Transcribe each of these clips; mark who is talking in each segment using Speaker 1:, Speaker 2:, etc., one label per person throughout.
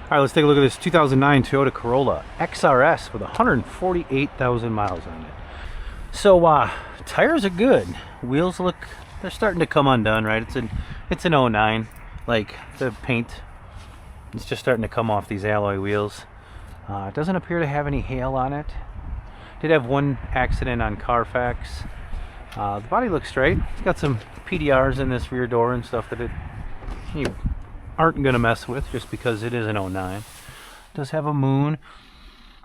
Speaker 1: All right, let's take a look at this 2009 Toyota Corolla XRS with 148,000 miles on it. So tires are good. Wheels look, they're starting to come undone, right? It's an 09. Like the paint, it's just starting to come off these alloy wheels. It doesn't appear to have any hail on it. Did have one accident on Carfax. The body looks straight. It's got some PDRs in this rear door and stuff that you aren't gonna mess with just because it is an 09. It does have a moon.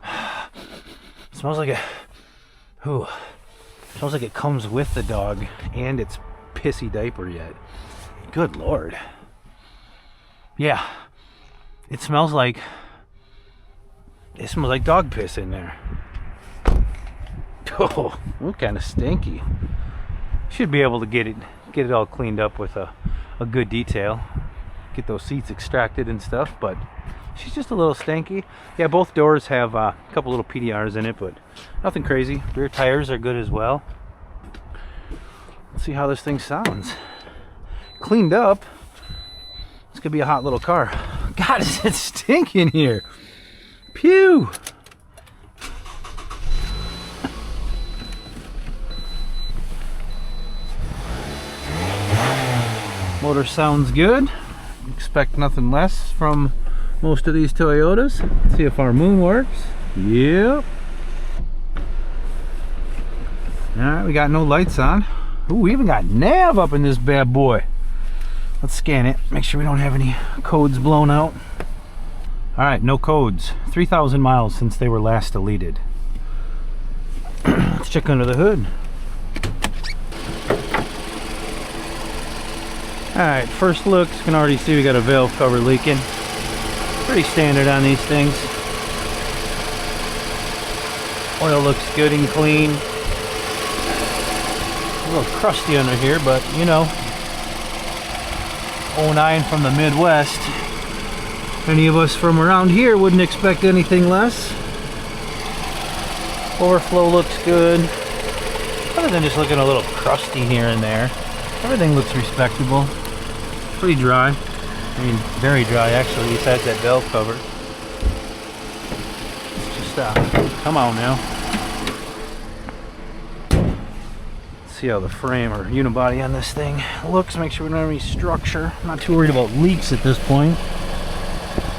Speaker 1: It smells like smells like it comes with the dog and its pissy diaper yet. Good Lord. Yeah, it smells like dog piss in there. Oh, kind of stinky. Should be able to get it all cleaned up with a good detail. Get those seats extracted and stuff, but she's just a little stanky. Yeah, both doors have a couple little PDRs in it, but nothing crazy. Rear tires are good as well. Let's see how this thing sounds. Cleaned up. This could be a hot little car. God, is it stinking here? Pew! Motor sounds good. Expect nothing less from most of these Toyotas. Let's see if our moon works. Yep. Alright, we got no lights on. Ooh, we even got nav up in this bad boy. Let's scan it. Make sure we don't have any codes blown out. Alright, no codes. 3,000 miles since they were last deleted. Let's check under the hood. Alright, first look, you can already see we got a valve cover leaking. Pretty standard on these things. Oil looks good and clean. A little crusty under here, but you know, 09 from the Midwest. Any of us from around here wouldn't expect anything less. Overflow looks good. Other than just looking a little crusty here and there, everything looks respectable. Pretty dry. I mean, very dry actually, besides that valve cover. Let's just come on now. Let's see how the frame or unibody on this thing looks. Make sure we don't have any structure. I'm not too worried about leaks at this point.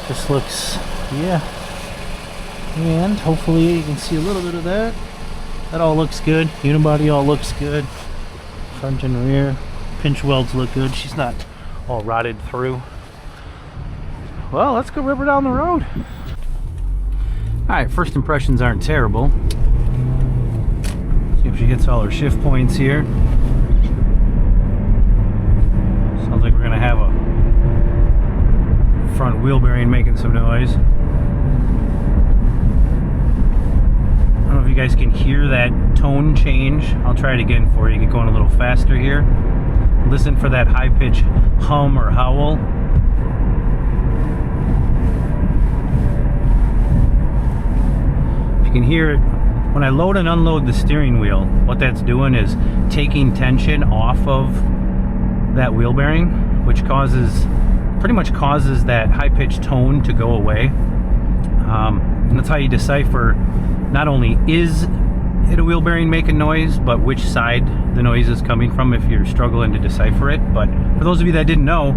Speaker 1: Just looks, yeah. And hopefully you can see a little bit of that. That all looks good. Unibody all looks good. Front and rear. Pinch welds look good. She's not all rotted through. Well, let's go rip her down the road. Alright, first impressions aren't terrible. See if she hits all her shift points here. Sounds like we're gonna have a front wheel bearing making some noise. I don't know if you guys can hear that tone change. I'll try it again for you. Get going a little faster here. Listen for that high-pitched hum or howl. If you can hear it, when I load and unload the steering wheel, what that's doing is taking tension off of that wheel bearing, which pretty much causes that high-pitched tone to go away. And that's how you decipher not only is it a wheel bearing making noise, but which side the noise is coming from if you're struggling to decipher it. But for those of you that didn't know,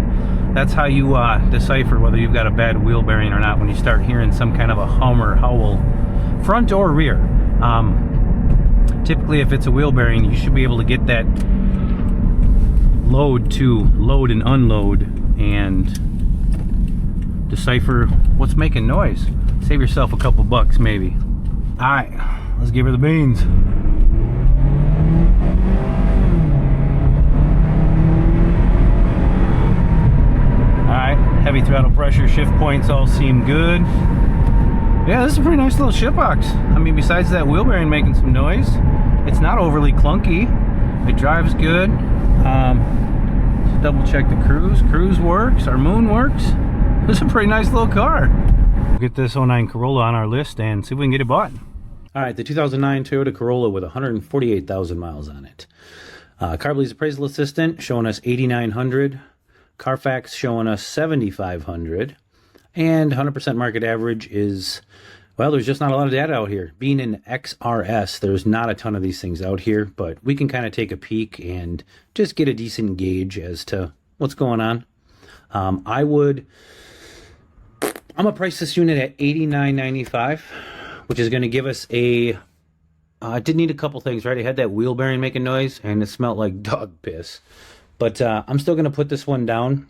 Speaker 1: that's how you decipher whether you've got a bad wheel bearing or not, when you start hearing some kind of a hum or howl, front or rear. Typically if it's a wheel bearing, you should be able to get that load to load and unload and decipher what's making noise. Save yourself a couple bucks maybe. Alright, let's give her the beans. Alright, heavy throttle pressure, shift points all seem good. Yeah, this is a pretty nice little shit box. I mean, besides that wheel bearing making some noise, it's not overly clunky. It drives good. Let's double check the cruise. Cruise works, our moon works. This is a pretty nice little car. We'll get this 09 Corolla on our list and see if we can get it bought. Alright, the 2009 Toyota Corolla with 148,000 miles on it. Carbley's appraisal assistant showing us 8,900. Carfax showing us 7,500. And 100% market average is, well, there's just not a lot of data out here. Being an XRS, there's not a ton of these things out here, but we can kind of take a peek and just get a decent gauge as to what's going on. I'm gonna price this unit at $89.95, which is gonna give us a, I did need a couple things, right? I had that wheel bearing making noise and it smelled like dog piss. But I'm still gonna put this one down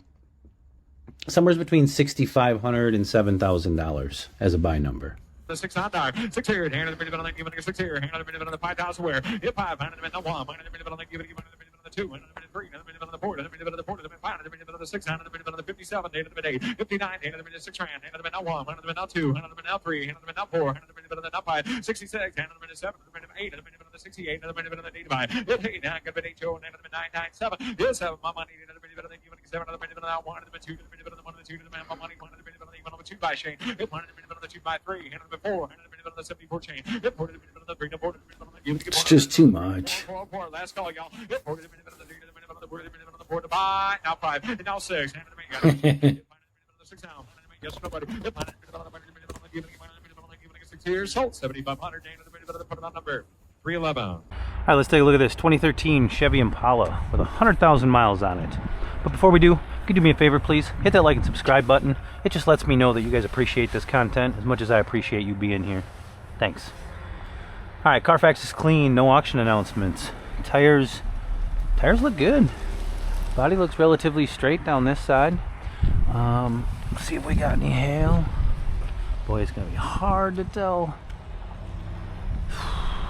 Speaker 1: somewhere between $6,500 and $7,000 as a buy number.
Speaker 2: The 6 on dog, 6 here, hand of the minute on the give it a 6 here, hand of the minute on the 5,000 where, hit 5, hand of the minute on 1, hand of the minute on the give it a 2, hand of the minute 3, hand of the minute on the 4, hand of the minute on the 4, hand of the minute 5, hand of the minute on the 6, hand of the minute on the 57, hand of the minute 8, 59, hand of the minute 6 rand, hand of the minute 1, hand of the minute 2, hand of the minute 3, hand of the minute 4, hand of the minute on the 5, 66, hand of the minute 7, hand of the minute 8, hand of the minute on the 68, hand of the minute on the 85, hit 8, hand of the minute 8, hand of the minute 997, yes, have my money, hand of the minute on the give it 7, hand of the minute on the 1, hand of the minute 2, hand of the minute on the 1, and the 2, hand of the minute my money, hand of the minute on the 1 over 2 by Shane, hit 1 hand of the minute on the 2 by 3, hand of the 4, hand of the minute on the 74 chain, hit 4 hand of the minute on the 3, hand of the minute on the give it
Speaker 1: It's just too much.
Speaker 2: last call, y'all, hit 4 hand of the minute on the 3, hand of the minute on the 4, hand of the minute on the 4 to buy, now 5, and now 6, hand of the minute, hit 5 hand of the minute on the 6 now, hand of the minute, yes, nobody, hit 5 hand of the minute on the give it a 6 here, sold 7,500, hand of the minute on the put it on number 311.
Speaker 1: All right, let's take a look at this 2013 Chevy Impala with 100,000 miles on it. But before we do, could you do me a favor, please? Hit that like and subscribe button. It just lets me know that you guys appreciate this content as much as I appreciate you being here. Thanks. All right, Carfax is clean, no auction announcements. Tires look good. Body looks relatively straight down this side. Let's see if we got any hail. Boy, it's gonna be hard to tell.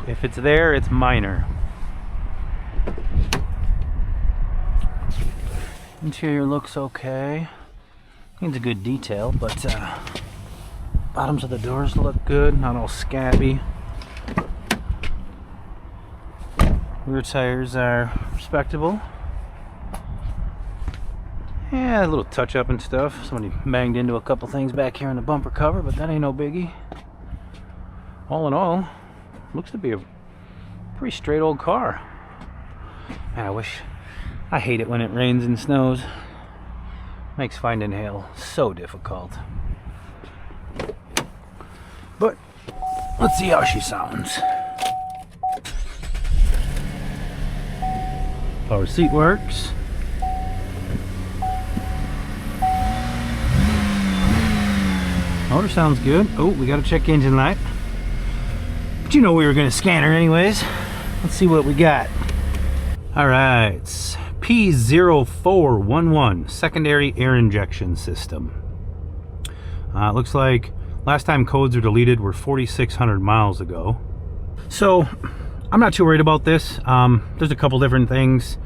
Speaker 1: If it's there, it's minor. Interior looks okay. Needs a good detail, but bottoms of the doors look good, not all scabby. Rear tires are respectable. Yeah, a little touch up and stuff. Somebody banged into a couple things back here in the bumper cover, but that ain't no biggie. All in all, looks to be a pretty straight old car. Man, I hate it when it rains and snows. Makes finding hail so difficult. But let's see how she sounds. Power seat works. Motor sounds good. Oh, we gotta check engine light. But you know we were gonna scan her anyways. Let's see what we got. All right, P0411, secondary air injection system. It looks like last time codes were deleted were 4,600 miles ago. So I'm not too worried about this. There's a couple different things.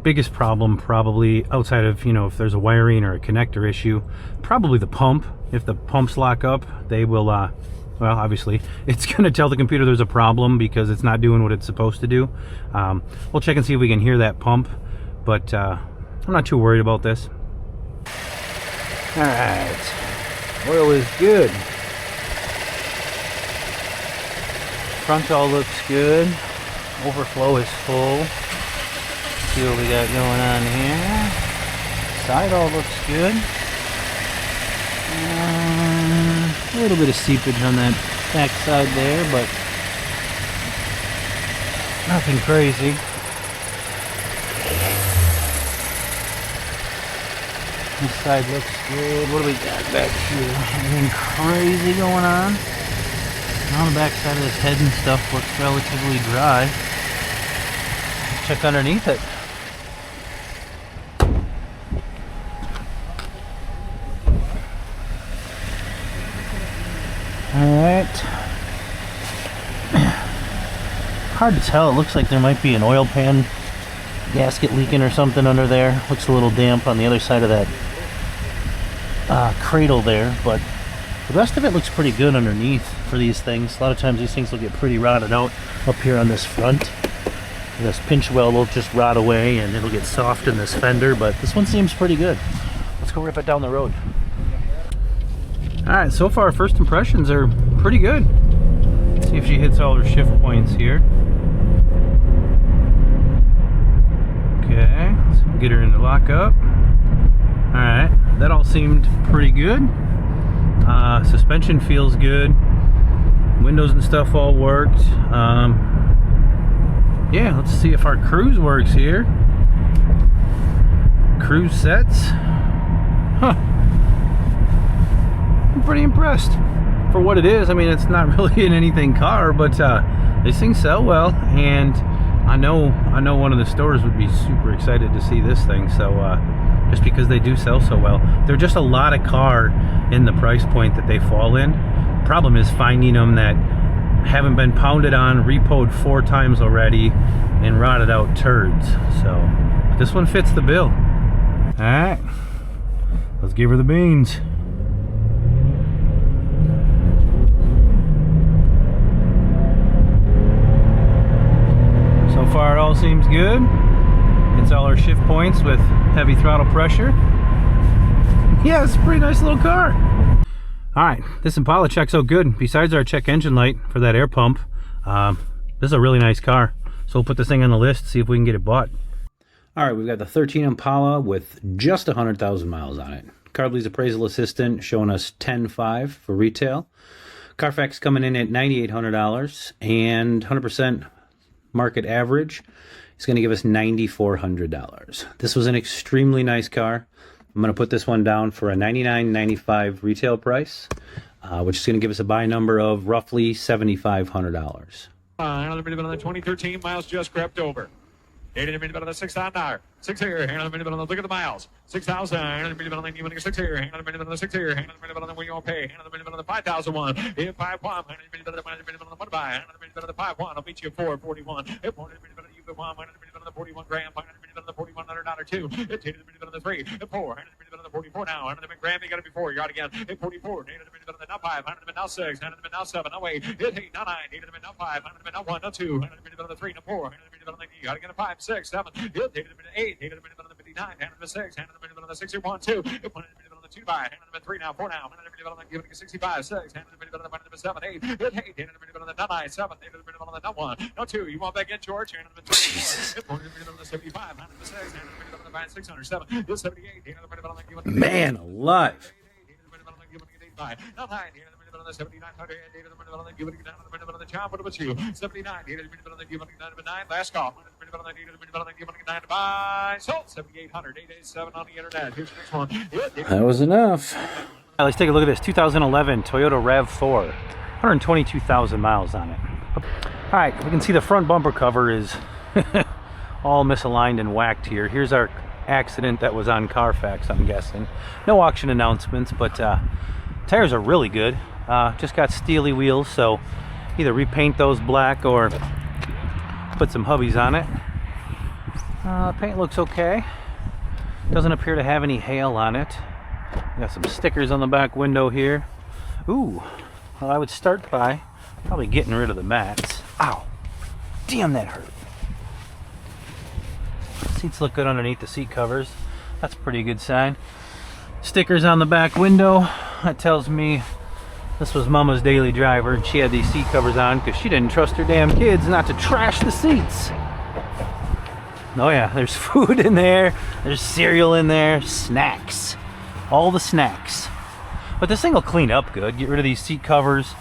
Speaker 1: Biggest problem probably outside of, if there's a wiring or a connector issue, probably the pump. If the pumps lock up, they will, well, obviously, it's going to tell the computer there's a problem because it's not doing what it's supposed to do. We'll check and see if we can hear that pump, but I'm not too worried about this. All right, oil is good. Front all looks good. Overflow is full. See what we got going on here. Side all looks good. A little bit of seepage on that back side there, but nothing crazy. This side looks good. What do we got back here? Anything crazy going on? On the back side of this head and stuff looks relatively dry. Let's check underneath it. Alright. Hard to tell. It looks like there might be an oil pan gasket leaking or something under there. Looks a little damp on the other side of that cradle there, but the rest of it looks pretty good underneath for these things. A lot of times these things will get pretty rotted out up here on this front. This pinch well will just rot away and it'll get soft in this fender, but this one seems pretty good. Let's go rip it down the road. Alright, so far first impressions are pretty good. Let's see if she hits all her shift points here. Okay, let's get her into lockup. Alright, that all seemed pretty good. Suspension feels good. Windows and stuff all worked. Yeah, let's see if our cruise works here. Cruise sets. Huh. I'm pretty impressed for what it is. I mean, it's not really an anything car, but these things sell well, and I know one of the stores would be super excited to see this thing. So just because they do sell so well, they're just a lot of car in the price point that they fall in. Problem is finding them that haven't been pounded on, repoed 4 times already, and rotted out turds. So this one fits the bill. All right, let's give her the beans. So far it all seems good. It's all our shift points with heavy throttle pressure. Yeah, it's a pretty nice little car. Alright, this Impala checks out good. Besides our check engine light for that air pump, this is a really nice car. So we'll put this thing on the list, see if we can get it bought. Alright, we've got the 13 Impala with just 100,000 miles on it. Cardley's appraisal assistant showing us 10.5 for retail. Carfax coming in at $9,800, and 100% market average is going to give us $9,400. This was an extremely nice car. I'm going to put this one down for a $99.95 retail price, which is going to give us a buy number of roughly $7,500.
Speaker 2: Another minute on the 2013 miles just crept over. 8 in a minute on the 6,000. 6 here. Hang on a minute on the look at the miles. 6,000. Hang on a minute on the even 6 here. Hang on a minute on the 6 here. Hang on a minute on the when you want to pay. Hang on a minute on the 5,001. Hit 5 1. Hang on a minute on the 1 buy. Hang on a minute on the 5 1. I'll beat you 441. Hit 1 minute on the you 1. Hang on a minute on the 41 grand. Hang on a minute on the $4,100 2. Hit 8 minute on the 3. Hit 4. Hang on a minute on the 44 now. Hang on a minute grand. You got it before. You're out again. Hit 44. Hang on a minute on the now 5. Hang on a minute now 6. Hang on a minute now 7. Now 8. Hit 8 now 9. Hit a minute now 5. Hang on a minute now 1. Now 2. Hang on a minute on the 3. Now 4. Hang on a minute on the you got to get a 5 6 7. Hit a minute 8. Hit a minute on the 59. Hang on a minute 6. Hang on a minute on the 6 1 2. Hit 1 minute on the 2 by. Hang on a minute 3 now 4 now. Hang on a minute on the giving it 65 6. Hang on a minute on the 7 8. Hit 8. Hang on a minute on the 9 7. Hit a minute on the 1. No 2. You want back in George? Hang on a minute 3. Hit 1 minute on the 75. Hang on a minute 6. Hang on a minute on the 9 607. Hit 78. Hang on a minute on the giving
Speaker 1: Man alive.
Speaker 2: Now 9. On the 79, 100, on the giving it down, on the chop, what about you? 79, on the giving it down to 9, last call, on the giving it down to buy, sold 7,800, 887 on the internet. Here's the next one.
Speaker 1: That was enough. Right, let's take a look at this 2011 Toyota RAV4, 122,000 miles on it. All right, we can see the front bumper cover is all misaligned and whacked here. Here's our accident that was on Carfax, I'm guessing. No auction announcements, but tires are really good. Just got steely wheels, so either repaint those black or put some hubbies on it. Paint looks okay. Doesn't appear to have any hail on it. Got some stickers on the back window here. Ooh, well, I would start by probably getting rid of the mats. Ow, damn, that hurt. Seats look good underneath the seat covers. That's a pretty good sign. Stickers on the back window. That tells me this was Mama's daily driver, and she had these seat covers on because she didn't trust her damn kids not to trash the seats. Oh yeah, there's food in there, there's cereal in there, snacks, all the snacks. But this thing will clean up good. Get rid of these seat covers,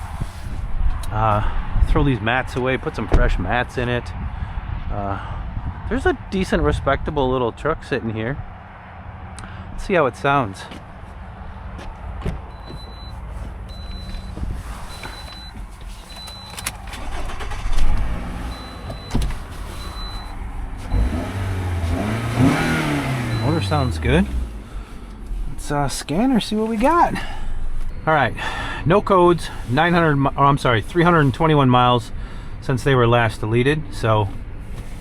Speaker 1: throw these mats away, put some fresh mats in it. There's a decent, respectable little truck sitting here. Let's see how it sounds. Motor sounds good. Let's scan or see what we got. All right, no codes, 321 miles since they were last deleted, so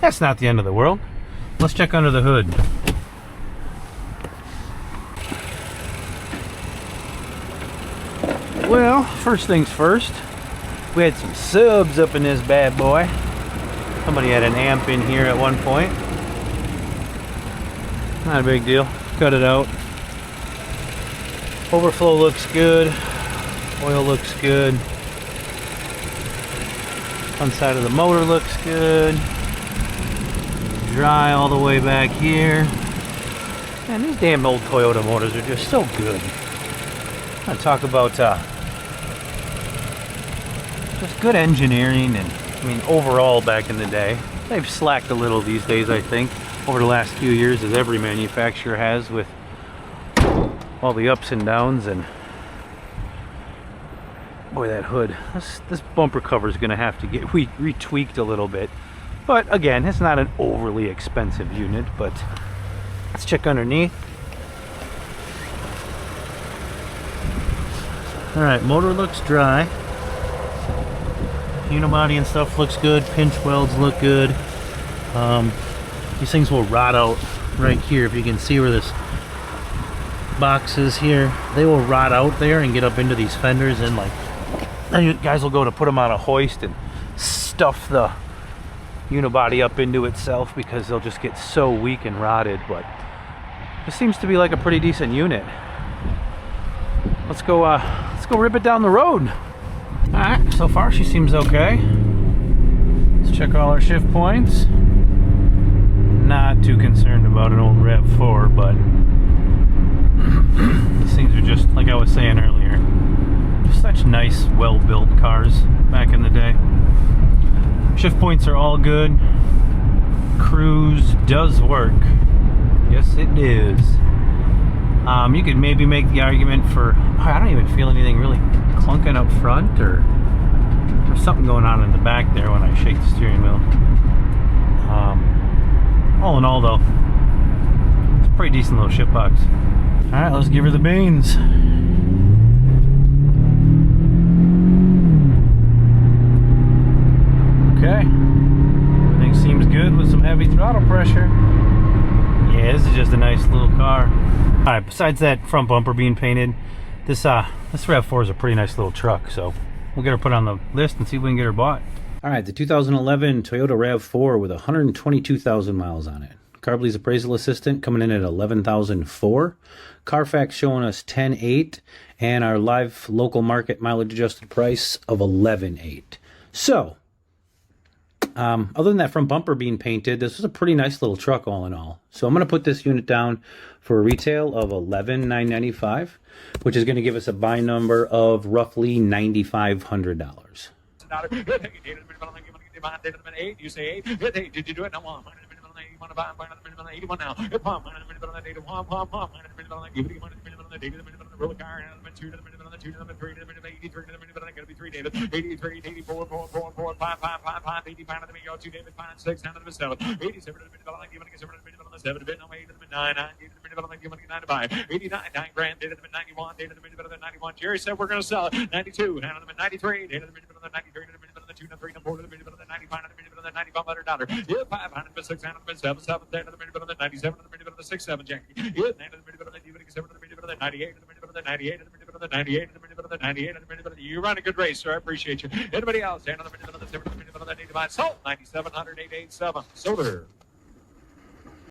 Speaker 1: that's not the end of the world. Let's check under the hood. Well, first things first, we had some subs up in this bad boy. Somebody had an amp in here at one point. Not a big deal. Cut it out. Overflow looks good. Oil looks good. Front side of the motor looks good. Dry all the way back here. Man, these damn old Toyota motors are just so good. I'm gonna talk about just good engineering, and I mean overall back in the day. They've slacked a little these days, I think, over the last few years, as every manufacturer has, with all the ups and downs. And boy, that hood, this bumper cover is going to have to get retweaked a little bit. But again, it's not an overly expensive unit. But let's check underneath. All right, motor looks dry. Unibody and stuff looks good. Pinch welds look good. These things will rot out right here. If you can see where this box is here, they will rot out there and get up into these fenders, and like, then you guys will go to put them on a hoist and stuff the unibody up into itself because they'll just get so weak and rotted. But this seems to be like a pretty decent unit. Let's go rip it down the road. All right, so far she seems okay. Let's check all our shift points. Not too concerned about an old RAV4, but these things are just, like I was saying earlier, such nice, well-built cars back in the day. Shift points are all good. Cruise does work. Yes, it is. You could maybe make the argument for, I don't even feel anything really clunking up front, or there's something going on in the back there when I shake the steering wheel. All in all though, it's a pretty decent little ship box. Alright, let's give her the beans. Okay, everything seems good with some heavy throttle pressure. Yeah, this is just a nice little car. Alright, besides that front bumper being painted, this RAV4 is a pretty nice little truck, so we'll get her put on the list and see if we can get her bought. Alright, the 2011 Toyota RAV4 with 122,000 miles on it. Carbley's appraisal assistant coming in at 11,004. Carfax showing us 10,8, and our live local market mileage adjusted price of 11,8. So, other than that front bumper being painted, this was a pretty nice little truck all in all. So I'm going to put this unit down for a retail of $11,995, which is going to give us a buy number of roughly $9,500.
Speaker 2: You say 8. Did you do it? No, one. $81 now. Roll the car and the 2 to the minute on the 2 to the 3 to the minute 83 to the minute, but I'm going to be 3 David 83 84 4 4 4 5 5 5 5 85 to the minute 2 David 5 6 down to the 7 87 to the minute, I'm giving it 7 to the minute on the 7 to the 8 to the minute 9 9 to the minute, I'm giving it 95 89 9 grand to the minute 91 to the minute on the 91. Jerry said we're going to sell it 92 down to the minute 93 to the minute on the 93 to the minute on the 2 to the 3 to 4 to the minute on the 95 to the minute on the $9,500. Yeah, 500 to 600 to 7 7 down to the minute on the 97 to the minute on the 6 7 Jackie. Yeah, 9 to the minute on the 7 to the minute on the 98 to the minute on the 98 to the minute on the 98 to the minute on the 98 to the minute on the. You run a good race, sir. I appreciate you. Anybody else? Down to the minute on the 7 to the minute on the 85. Salt 9700 887. Solar.